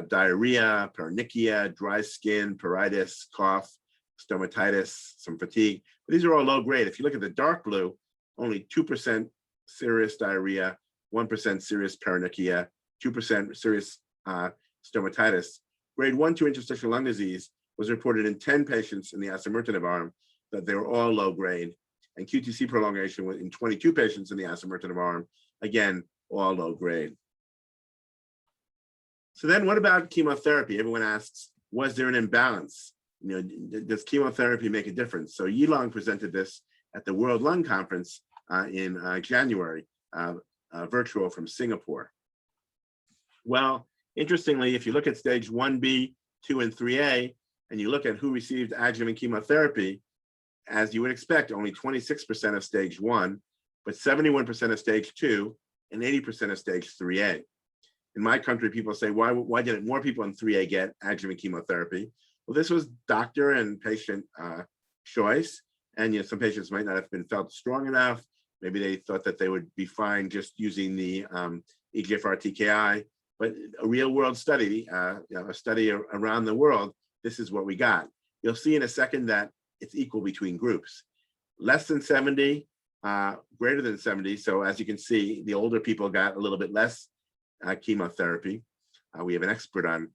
diarrhea, paronychia, dry skin, pruritus, cough, stomatitis, some fatigue. But these are all low grade. If you look at the dark blue, only 2% serious diarrhea, 1% serious paronychia, 2% serious stomatitis. Grade 1-2 interstitial lung disease was reported in 10 patients in the osimertinib arm, that they were all low grade. And QTc prolongation in 22 patients in the osimertinib arm, again, all low grade. So then what about chemotherapy? Everyone asks, was there an imbalance? Does chemotherapy make a difference? So Yilong presented this at the World Lung Conference in January, virtual from Singapore. Well, interestingly, if you look at stage 1B, 2, and 3A, and you look at who received adjuvant chemotherapy, as you would expect, only 26% of stage 1, but 71% of stage 2, and 80% of stage 3A. In my country, people say, why didn't more people in 3A get adjuvant chemotherapy? Well, this was doctor and patient choice. And some patients might not have been felt strong enough. Maybe they thought that they would be fine just using the EGFR TKI. But a real world study, a study around the world, this is what we got. You'll see in a second that it's equal between groups. Less than 70, greater than 70. So as you can see, the older people got a little bit less chemotherapy. We have an expert on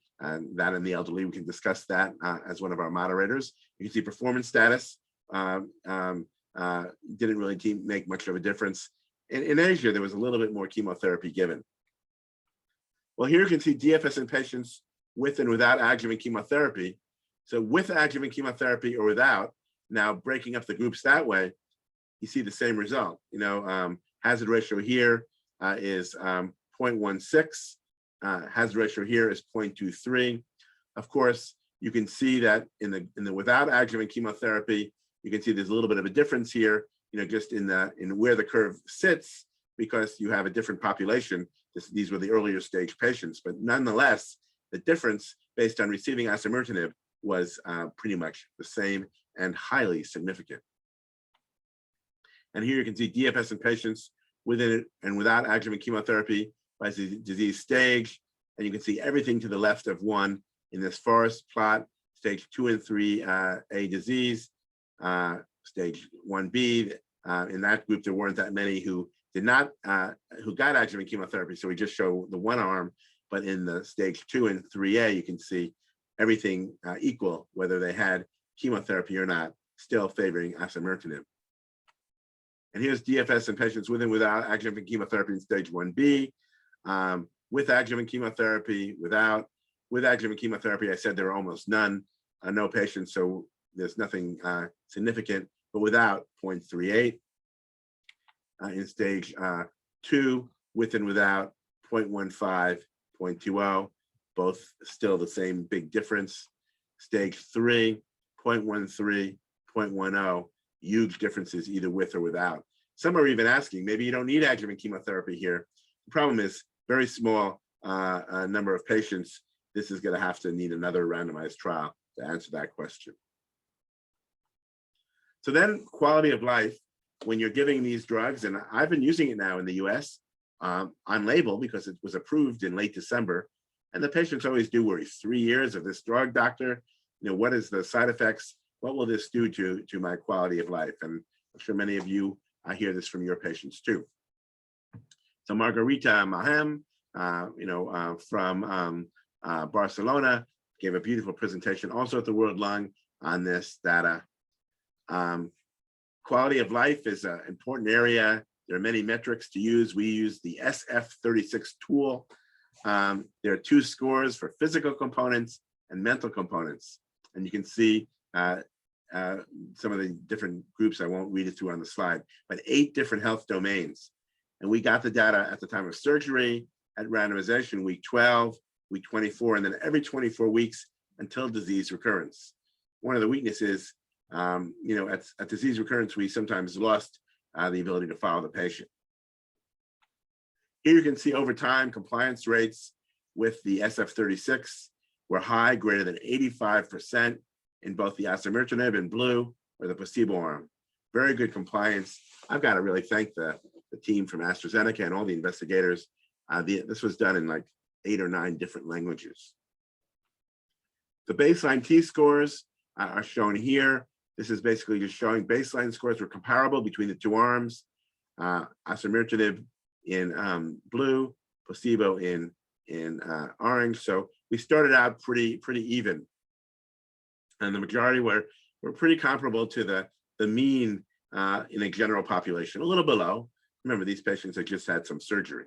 that in the elderly. We can discuss that as one of our moderators. You can see performance status didn't really make much of a difference. In Asia, there was a little bit more chemotherapy given. Well, here you can see DFS in patients with and without adjuvant chemotherapy. So with adjuvant chemotherapy or without, now breaking up the groups that way, you see the same result. Hazard ratio here is 0.16. Hazard ratio here is 0.23. Of course, you can see that in the without adjuvant chemotherapy, you can see there's a little bit of a difference here, just in where the curve sits, because you have a different population. These were the earlier stage patients, but nonetheless, the difference based on receiving osimertinib was pretty much the same and highly significant. And here you can see DFS in patients with and without adjuvant chemotherapy by disease stage. And you can see everything to the left of 1 in this forest plot, stage 2 and 3A disease, stage 1B. In that group, there weren't that many who did not, who got adjuvant chemotherapy. So we just show the one arm, but in the stage 2 and 3A, you can see everything equal, whether they had chemotherapy or not, still favoring osimertinib. And here's DFS in patients with and without adjuvant chemotherapy in stage 1B, with adjuvant chemotherapy, without. With adjuvant chemotherapy, I said there are almost none, no patients, so there's nothing significant, but without 0.38. In stage 2, with and without 0.15, 0.20, both still the same big difference. Stage 3, 0.13, 0.10, huge differences either with or without. Some are even asking, maybe you don't need adjuvant chemotherapy here. The problem is very small number of patients. This is going to have to need another randomized trial to answer that question. So then quality of life, when you're giving these drugs, and I've been using it now in the US on label because it was approved in late December. And the patients always do worry, 3 years of this drug, doctor, what is the side effects? What will this do to my quality of life? And I'm sure many of you hear this from your patients too. So Margarita Mahem, from Barcelona, gave a beautiful presentation also at the World Lung on this data. Quality of life is an important area. There are many metrics to use. We use the SF36 tool. There are 2 scores for physical components and mental components. And you can see some of the different groups. I won't read it through on the slide, but 8 different health domains. And we got the data at the time of surgery, at randomization, week 12, week 24, and then every 24 weeks until disease recurrence. One of the weaknesses, at disease recurrence, we sometimes lost the ability to follow the patient. Here you can see over time compliance rates with the SF-36 were high, greater than 85% in both the osimertinib in blue or the placebo arm. Very good compliance. I've got to really thank the team from AstraZeneca and all the investigators. This was done in like 8 or 9 different languages. The baseline T-scores are shown here. This is basically just showing baseline scores were comparable between the 2 arms. Osimertinib in blue, placebo in orange. So we started out pretty even, and the majority were pretty comparable to the mean in a general population, a little below. Remember, these patients had just had some surgery.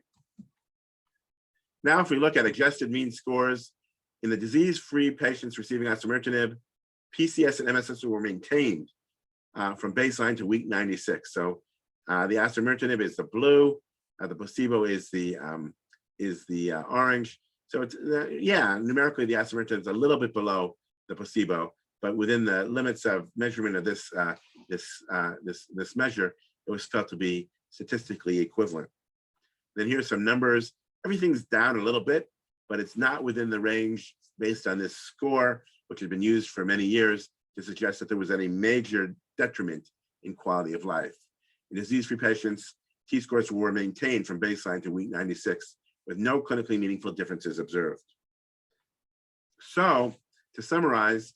Now, if we look at adjusted mean scores in the disease-free patients receiving osimertinib, PCS and MSS were maintained from baseline to week 96. So the osimertinib is the blue, the placebo is the orange. So it's numerically the osimertinib is a little bit below the placebo, but within the limits of measurement of this measure, it was felt to be statistically equivalent. Then here's some numbers. Everything's down a little bit, but it's not within the range based on this score, which has been used for many years to suggest that there was any major detriment in quality of life. In disease-free patients, T-scores were maintained from baseline to week 96 with no clinically meaningful differences observed. So, to summarize,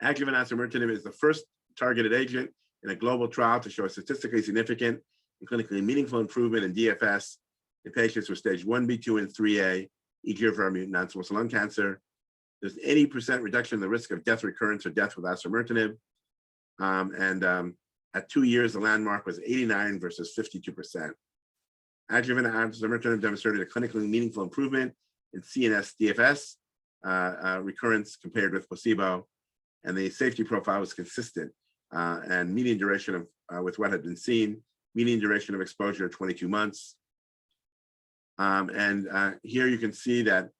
adjuvant osimertinib is the first targeted agent in a global trial to show a statistically significant and clinically meaningful improvement in DFS in patients with stage 1B, 2, and 3A EGFR mutant non-small cell lung cancer. There's an 80% reduction in the risk of death recurrence or death with osimertinib. At 2 years, the landmark was 89 versus 52%. Adjuvant osimertinib demonstrated a clinically meaningful improvement in CNS DFS recurrence compared with placebo, and the safety profile was consistent and median duration of with what had been seen, median duration of exposure 22 months. Here you can see that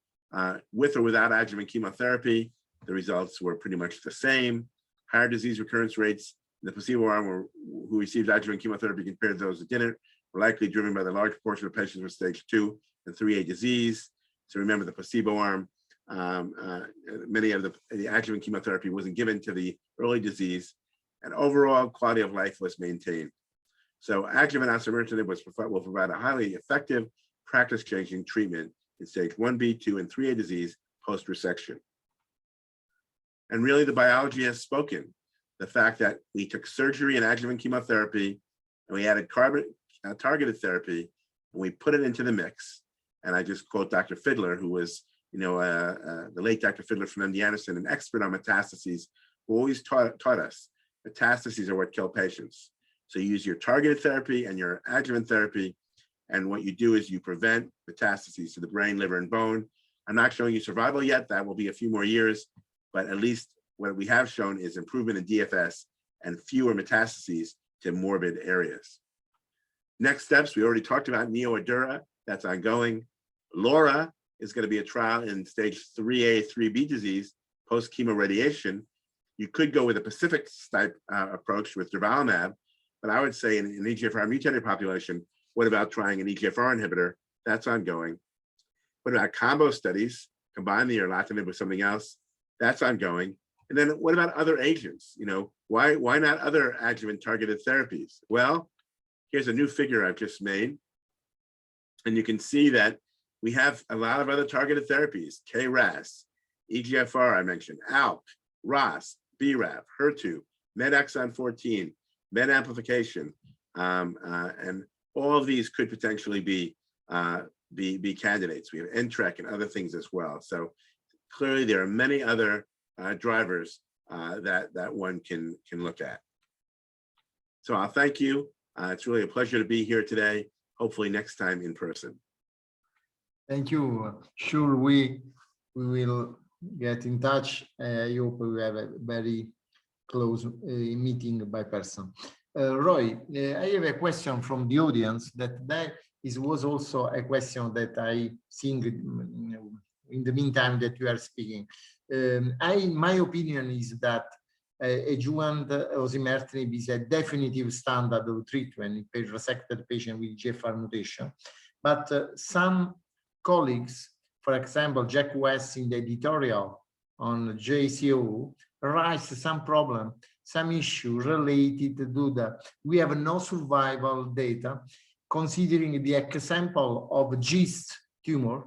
with or without adjuvant chemotherapy, the results were pretty much the same. Higher disease recurrence rates in the placebo arm who received adjuvant chemotherapy compared to those who didn't were likely driven by the large proportion of patients with stage 2 and 3A disease. So remember, the placebo arm, many of the adjuvant chemotherapy wasn't given to the early disease, and overall quality of life was maintained. So adjuvant osimertinib will provide a highly effective, practice-changing treatment in stage 1B, 2, and 3A disease post-resection. And really, the biology has spoken. The fact that we took surgery and adjuvant chemotherapy, and we added targeted therapy, and we put it into the mix. And I just quote Dr. Fiedler, who was, the late Dr. Fiedler from MD Anderson, an expert on metastases, who always taught us metastases are what kill patients. So you use your targeted therapy and your adjuvant therapy, and what you do is you prevent metastases to the brain, liver, and bone. I'm not showing you survival yet. That will be a few more years, but at least what we have shown is improvement in DFS and fewer metastases to morbid areas. Next steps, we already talked about NeoAdura, that's ongoing. LAURA is going to be a trial in stage 3A, 3B disease, post-chemo radiation. You could go with a Pacific type approach with durvalumab, but I would say in an EGFR mutated population, what about trying an EGFR inhibitor? That's ongoing. What about combo studies? Combine the erlotinib with something else? That's ongoing. And then what about other agents? Why not other adjuvant targeted therapies? Well, here's a new figure I've just made. And you can see that we have a lot of other targeted therapies: KRAS, EGFR I mentioned, ALK, ROS, BRAF, HER2, MET exon 14, MET amplification, and all of these could potentially be candidates. We have NTRK and other things as well. So clearly there are many other drivers that one can look at. So I'll thank you. It's really a pleasure to be here today. Hopefully next time in person. Thank you. Sure, we will get in touch. I hope we have a very close meeting by person. Roy, I have a question from the audience was also a question that I think in the meantime that you are speaking. My opinion is that adjuvant osimertinib is a definitive standard of treatment in resected patient with GFR mutation. But some colleagues, for example, Jack West in the editorial on JCO, raised some problem, some issue related to the, we have no survival data considering the example of GIST tumor,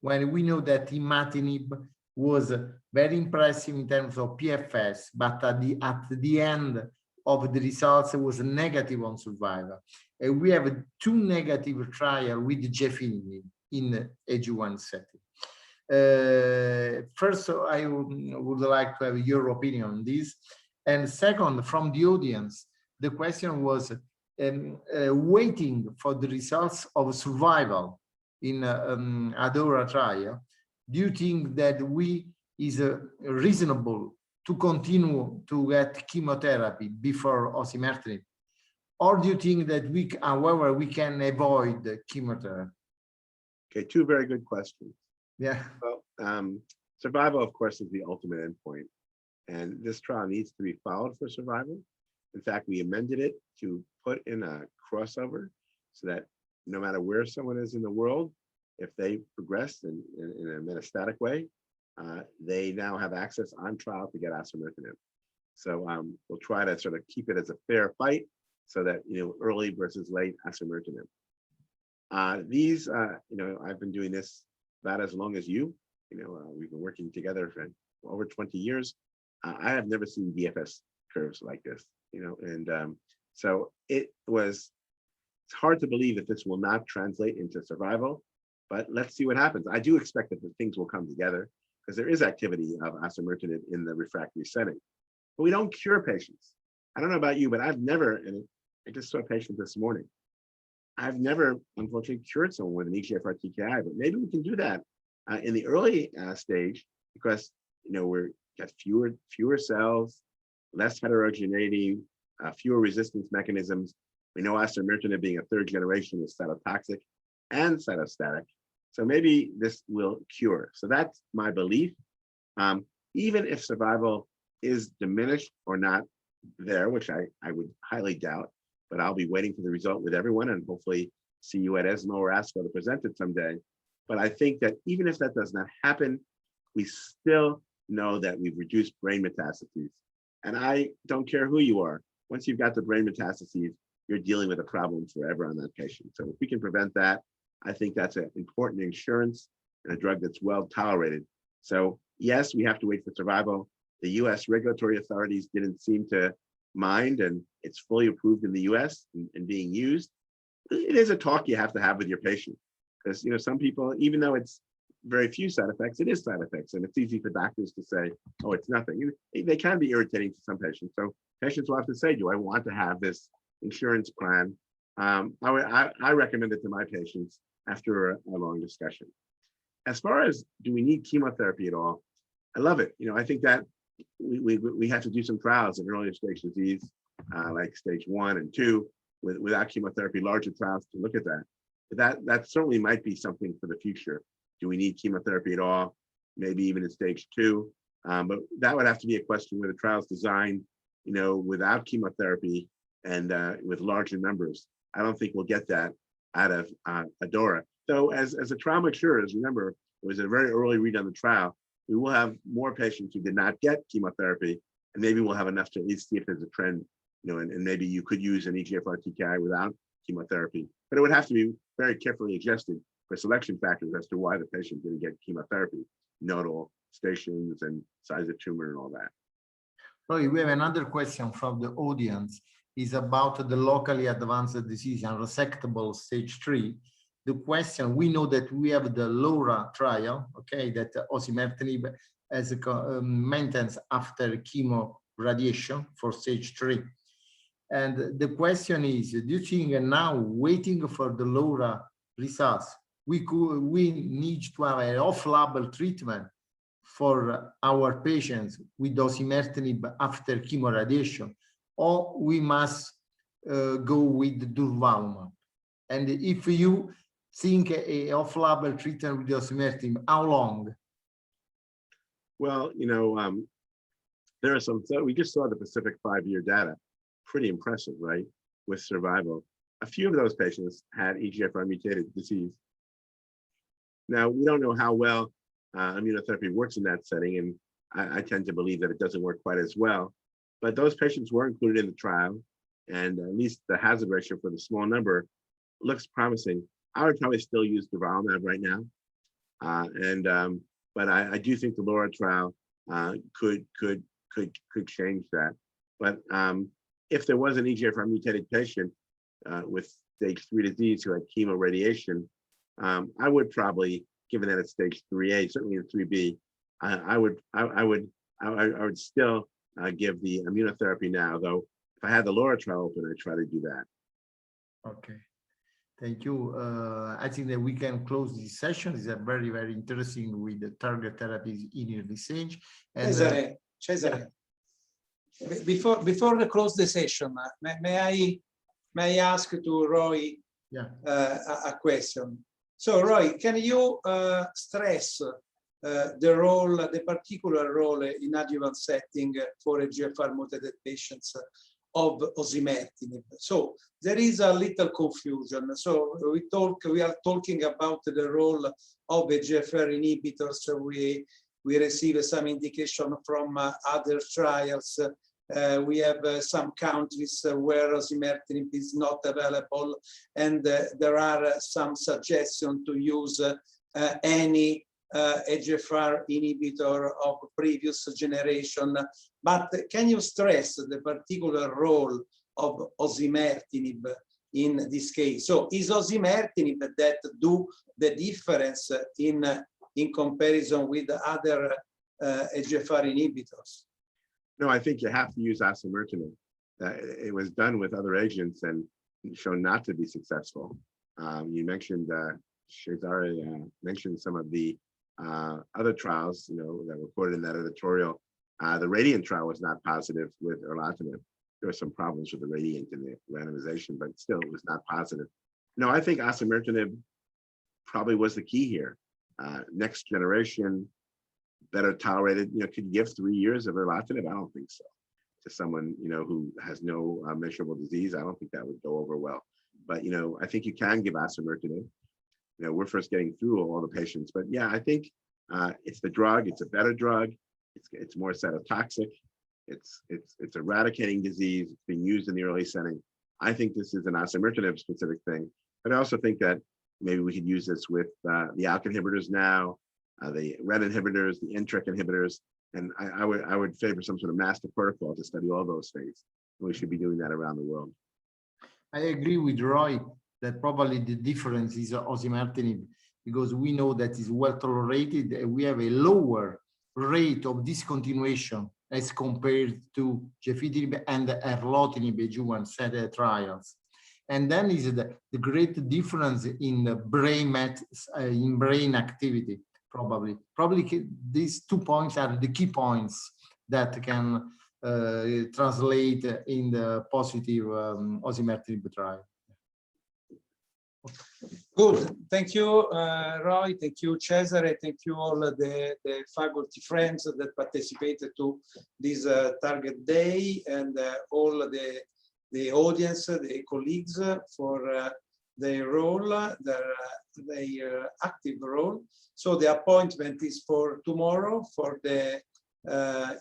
when we know that imatinib was very impressive in terms of PFS, but at the end of the results, it was negative on survival. And we have 2 negative trials with gefitinib in adjuvant setting. First, I would like to have your opinion on this. And second, from the audience, the question was waiting for the results of survival in ADAURA trial. Do you think that is reasonable to continue to get chemotherapy before osimertinib? Or do you think that however, we can avoid the chemotherapy? Okay, 2 very good questions. Yeah. Well, survival, of course, is the ultimate endpoint. And this trial needs to be followed for survival. In fact, we amended it to put in a crossover so that no matter where someone is in the world, if they progress in a metastatic way, they now have access on trial to get osimertinib. So we'll try to sort of keep it as a fair fight so that, early versus late osimertinib. These, I've been doing this about as long as you. We've been working together for over 20 years. I have never seen DFS curves like this, so it's hard to believe that this will not translate into survival, but let's see what happens. I do expect that the things will come together because there is activity of osimertinib in the refractory setting, but we don't cure patients. I don't know about you, but I've never, and I just saw a patient this morning, I've never, unfortunately, cured someone with an EGFR TKI, but maybe we can do that in the early stage because, we're got fewer cells, less heterogeneity, fewer resistance mechanisms. We know osimertinib being a 3rd generation is cytotoxic and cytostatic. So maybe this will cure. So that's my belief. Even if survival is diminished or not there, which I would highly doubt, but I'll be waiting for the result with everyone and hopefully see you at ESMO or ASCO to present it someday. But I think that even if that does not happen, we still know that we've reduced brain metastases. And I don't care who you are. Once you've got the brain metastases, you're dealing with a problem forever on that patient. So if we can prevent that, I think that's an important insurance and a drug that's well tolerated. So yes, we have to wait for survival. The US regulatory authorities didn't seem to mind, and it's fully approved in the US and being used. It is a talk you have to have with your patient. Because some people, even though it's very few side effects, it is side effects, and it's easy for doctors to say, oh, it's nothing. They can be irritating to some patients. So patients will have to say, do I want to have this insurance plan? I recommend it to my patients after a long discussion. As far as do we need chemotherapy at all? I love it. I think that we have to do some trials in earlier stage disease, like stage 1 and 2, without chemotherapy, larger trials to look at that. But that certainly might be something for the future. Do we need chemotherapy at all? Maybe even in stage 2. But that would have to be a question where the trial's designed, without chemotherapy and with larger numbers. I don't think we'll get that out of ADAURA. So as the trial matures, remember, it was a very early read on the trial. We will have more patients who did not get chemotherapy, and maybe we'll have enough to at least see if there's a trend, and maybe you could use an EGFR TKI without chemotherapy. But it would have to be very carefully adjusted for selection factors as to why the patient didn't get chemotherapy, nodal stations and size of tumor and all that. Roy, we have another question from the audience. Is about the locally advanced disease and resectable stage 3. The question, we know that we have the LAURA trial, okay, that osimertinib as a maintenance after chemo radiation for stage 3. And the question is, do you think now waiting for the LAURA results, we need to have an off-label treatment for our patients with osimertinib after chemo radiation, or we must go with durvalumab? And if you think a off-label treatment with osimertinib, how long? Well, there are some, so we just saw the Pacific 5-year data, pretty impressive, right? With survival. A few of those patients had EGFR mutated disease. Now, we don't know how well immunotherapy works in that setting, and I tend to believe that it doesn't work quite as well. But those patients were included in the trial, and at least the hazard ratio for the small number looks promising. I would probably still use durvalumab right now, but I do think the LAURA trial could change that. But if there was an EGFR mutated patient with stage 3 disease who had chemo radiation, I would probably, given that it's stage 3A, certainly in 3B, I would still give the immunotherapy now. Though if I had the LAURA trial open, I'd try to do that. Okay, thank you. I think that we can close this session. It's a very, very interesting with the target therapies in early stage. And Cesare, before we close the session, may I ask to Roy a question? So Roy, can you stress the particular role in adjuvant setting for EGFR mutated patients of osimertinib? So there is a little confusion. So we are talking about the role of EGFR inhibitors. We receive some indication from other trials. We have some countries where osimertinib is not available, and there are some suggestions to use any EGFR inhibitor of previous generation. But can you stress the particular role of osimertinib in this case? So is osimertinib that do the difference in comparison with other EGFR inhibitors? No, I think you have to use osimertinib. It was done with other agents and shown not to be successful. You mentioned, Cesare mentioned some of the other trials, that were quoted in that editorial. The RADIANT trial was not positive with erlotinib. There were some problems with the RADIANT in the randomization, but still it was not positive. No, I think osimertinib probably was the key here. Next generation, better tolerated. Could you give 3 years of erlotinib? I don't think so. To someone who has no measurable disease, I don't think that would go over well. But I think you can give osimertinib. We're first getting through all the patients, but yeah, I think it's the drug. It's a better drug. It's more cytotoxic. It's eradicating disease. It's being used in the early setting. I think this is an osimertinib specific thing, but I also think that maybe we could use this with the ALK inhibitors now, the RET inhibitors, the NTRK inhibitors, and I would favor some sort of master protocol to study all those things. And we should be doing that around the world. I agree with Roy that probably the difference is osimertinib, because we know that it's well tolerated and we have a lower rate of discontinuation as compared to gefitinib and erlotinib adjuvant set trials. And then is the great difference in the brain activity. Probably these 2 points are the key points that can translate in the positive osimertinib trial. Good. Thank you, Roy. Thank you, Cesare. Thank you all the faculty friends that participated to this target day, and all the audience, the colleagues for their role, their active role. So the appointment is for tomorrow for the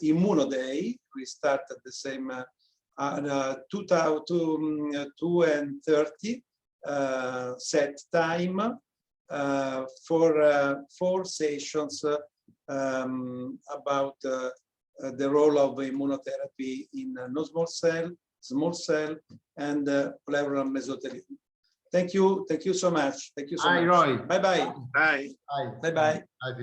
Immuno Day. We start at the same 2:30 set time for 4 sessions about the role of immunotherapy in non-small cell, small cell, and pleural mesothelioma. Thank you so much. Thank you so much. Roy. Bye-bye. Bye. Bye. Bye-bye.